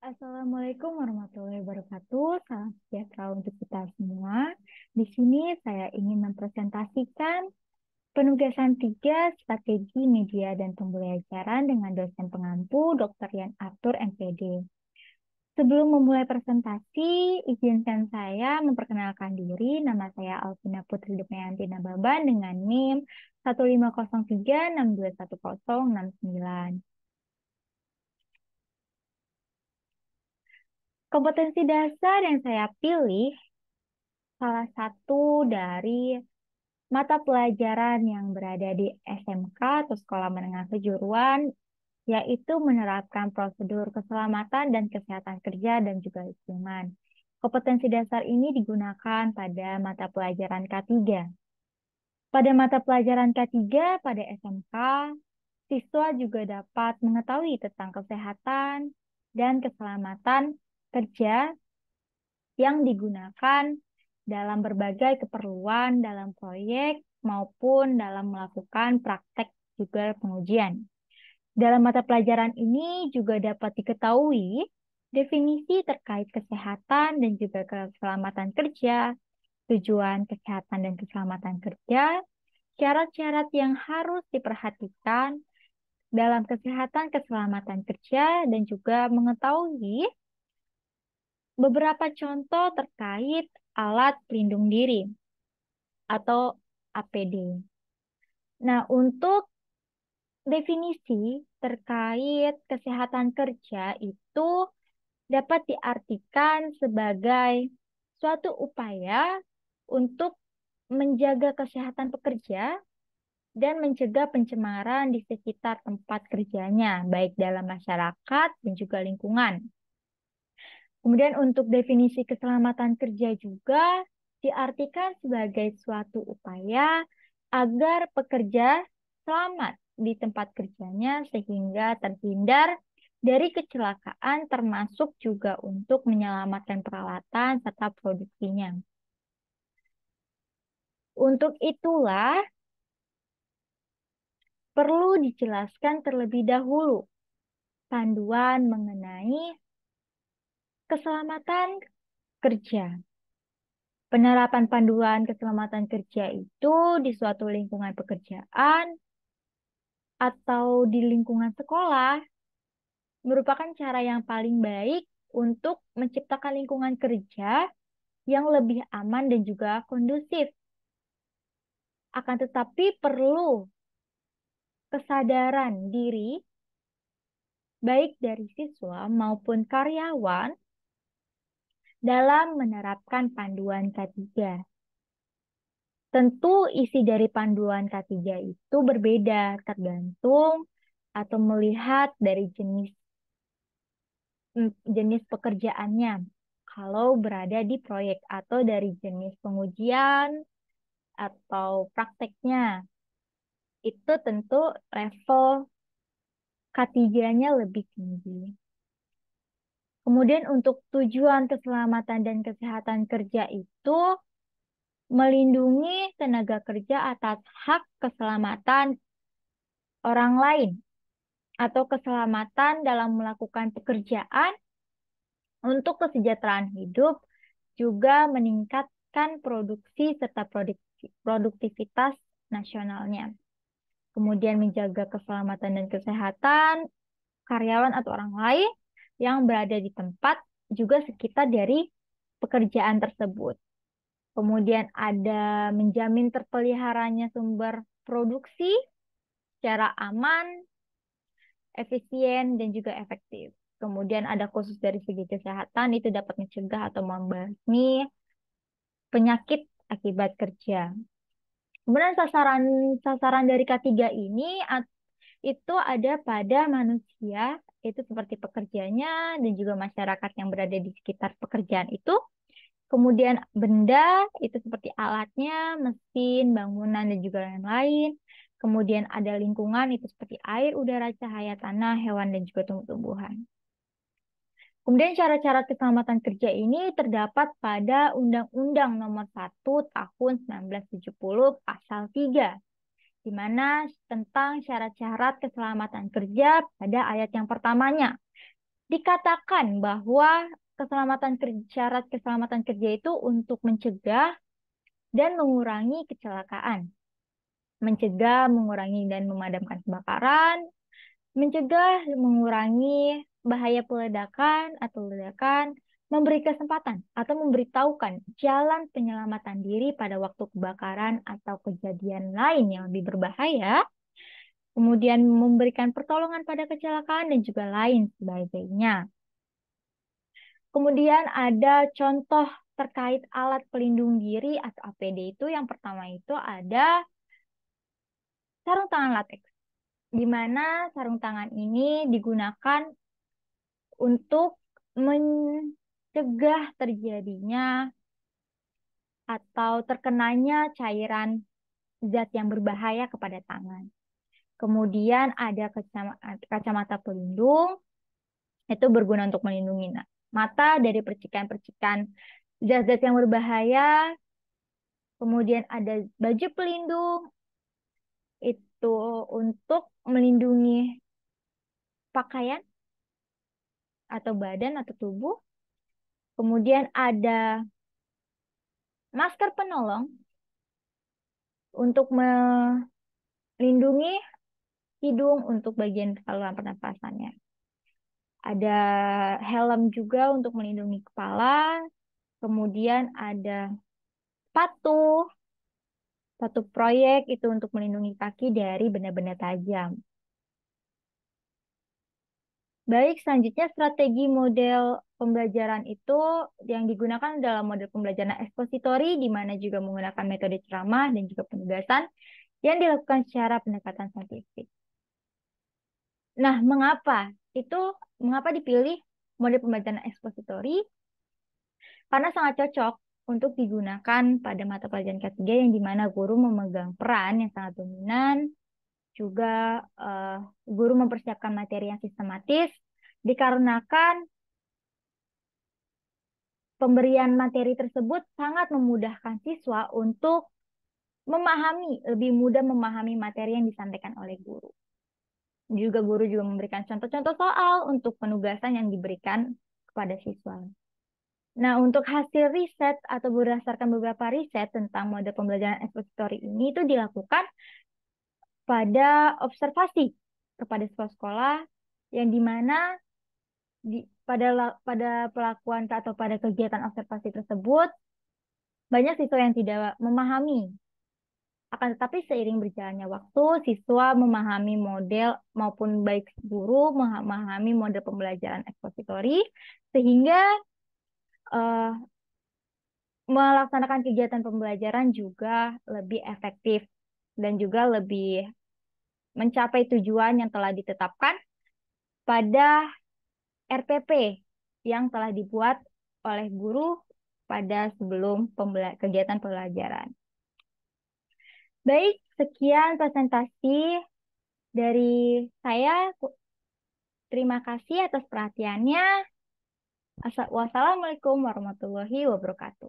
Assalamualaikum warahmatullahi wabarakatuh. Salam sejahtera untuk kita semua. Di sini saya ingin mempresentasikan penugasan 3 strategi media dan pembelajaran dengan dosen pengampu Dr. Yan Arthur MPD. Sebelum memulai presentasi, izinkan saya memperkenalkan diri. Nama saya Alvina Putri Demayanti Nababan dengan NIM 15036210069. Kompetensi dasar yang saya pilih salah satu dari mata pelajaran yang berada di SMK atau Sekolah Menengah Kejuruan, yaitu menerapkan prosedur keselamatan dan kesehatan kerja dan juga lingkungan. Kompetensi dasar ini digunakan pada mata pelajaran K3. Pada mata pelajaran K3 pada SMK, siswa juga dapat mengetahui tentang kesehatan dan keselamatan kerja yang digunakan dalam berbagai keperluan dalam proyek maupun dalam melakukan praktek juga pengujian. Dalam mata pelajaran ini juga dapat diketahui definisi terkait kesehatan dan juga keselamatan kerja, tujuan kesehatan dan keselamatan kerja, syarat-syarat yang harus diperhatikan dalam kesehatan keselamatan kerja, dan juga mengetahui beberapa contoh terkait alat pelindung diri atau APD. Nah, untuk definisi terkait kesehatan kerja itu dapat diartikan sebagai suatu upaya untuk menjaga kesehatan pekerja dan mencegah pencemaran di sekitar tempat kerjanya, baik dalam masyarakat dan juga lingkungan. Kemudian untuk definisi keselamatan kerja juga diartikan sebagai suatu upaya agar pekerja selamat di tempat kerjanya sehingga terhindar dari kecelakaan, termasuk juga untuk menyelamatkan peralatan serta produksinya. Untuk itulah perlu dijelaskan terlebih dahulu panduan mengenai keselamatan kerja. Penerapan panduan keselamatan kerja itu di suatu lingkungan pekerjaan atau di lingkungan sekolah merupakan cara yang paling baik untuk menciptakan lingkungan kerja yang lebih aman dan juga kondusif. Akan tetapi perlu kesadaran diri baik dari siswa maupun karyawan dalam menerapkan panduan K3. Tentu isi dari panduan K3 itu berbeda tergantung atau melihat dari jenis pekerjaannya. Kalau berada di proyek atau dari jenis pengujian atau prakteknya, itu tentu level K3-nya lebih tinggi. Kemudian untuk tujuan keselamatan dan kesehatan kerja itu melindungi tenaga kerja atas hak keselamatan orang lain atau keselamatan dalam melakukan pekerjaan untuk kesejahteraan hidup, juga meningkatkan produksi serta produktivitas nasionalnya. Kemudian menjaga keselamatan dan kesehatan karyawan atau orang lain yang berada di tempat juga sekitar dari pekerjaan tersebut. Kemudian ada menjamin terpeliharanya sumber produksi secara aman, efisien, dan juga efektif. Kemudian ada khusus dari segi kesehatan, itu dapat mencegah atau membasmi penyakit akibat kerja. Kemudian sasaran dari K3 ini itu ada pada manusia, itu seperti pekerjanya dan juga masyarakat yang berada di sekitar pekerjaan itu. Kemudian benda, itu seperti alatnya, mesin, bangunan, dan juga lain-lain. Kemudian ada lingkungan, itu seperti air, udara, cahaya, tanah, hewan, dan juga tumbuh-tumbuhan. Kemudian syarat-syarat keselamatan kerja ini terdapat pada Undang-Undang Nomor 1 Tahun 1970 Pasal 3, di mana tentang syarat-syarat keselamatan kerja pada ayat yang pertamanya. Dikatakan bahwa syarat keselamatan kerja itu untuk mencegah dan mengurangi kecelakaan, mencegah, mengurangi dan memadamkan kebakaran, mencegah, mengurangi bahaya peledakan atau ledakan, memberi kesempatan atau memberitahukan jalan penyelamatan diri pada waktu kebakaran atau kejadian lain yang lebih berbahaya, kemudian memberikan pertolongan pada kecelakaan dan juga lain sebagainya. Kemudian ada contoh terkait alat pelindung diri atau APD itu. Yang pertama itu ada sarung tangan latex, di mana sarung tangan ini digunakan untuk mencegah terjadinya atau terkenanya cairan zat yang berbahaya kepada tangan. Kemudian ada kacamata pelindung, itu berguna untuk melindungi mata dari percikan-percikan zat-zat yang berbahaya. Kemudian ada baju pelindung, itu untuk melindungi pakaian atau badan atau tubuh. Kemudian ada masker penolong untuk melindungi hidung untuk bagian saluran pernapasannya. Ada helm juga untuk melindungi kepala. Kemudian ada sepatu, sepatu proyek itu untuk melindungi kaki dari benda-benda tajam. Baik, selanjutnya strategi model pembelajaran itu yang digunakan dalam model pembelajaran ekspositori, di mana juga menggunakan metode ceramah dan juga penugasan yang dilakukan secara pendekatan saintifik. Nah, mengapa dipilih model pembelajaran ekspositori? Karena sangat cocok untuk digunakan pada mata pelajaran ketiga yang dimana guru memegang peran yang sangat dominan, juga guru mempersiapkan materi yang sistematis, dikarenakan pemberian materi tersebut sangat memudahkan siswa untuk lebih mudah memahami materi yang disampaikan oleh guru. Guru juga memberikan contoh-contoh soal untuk penugasan yang diberikan kepada siswa. Nah, untuk hasil riset atau berdasarkan beberapa riset tentang model pembelajaran ekspositori ini itu dilakukan pada observasi kepada sekolah-sekolah yang dimana pada pelakuan atau pada kegiatan observasi tersebut banyak siswa yang tidak memahami. Akan tetapi seiring berjalannya waktu, siswa memahami model maupun baik guru memahami model pembelajaran ekspositori sehingga melaksanakan kegiatan pembelajaran juga lebih efektif dan juga lebih mencapai tujuan yang telah ditetapkan pada RPP yang telah dibuat oleh guru pada sebelum kegiatan pembelajaran. Baik, sekian presentasi dari saya. Terima kasih atas perhatiannya. Wassalamualaikum warahmatullahi wabarakatuh.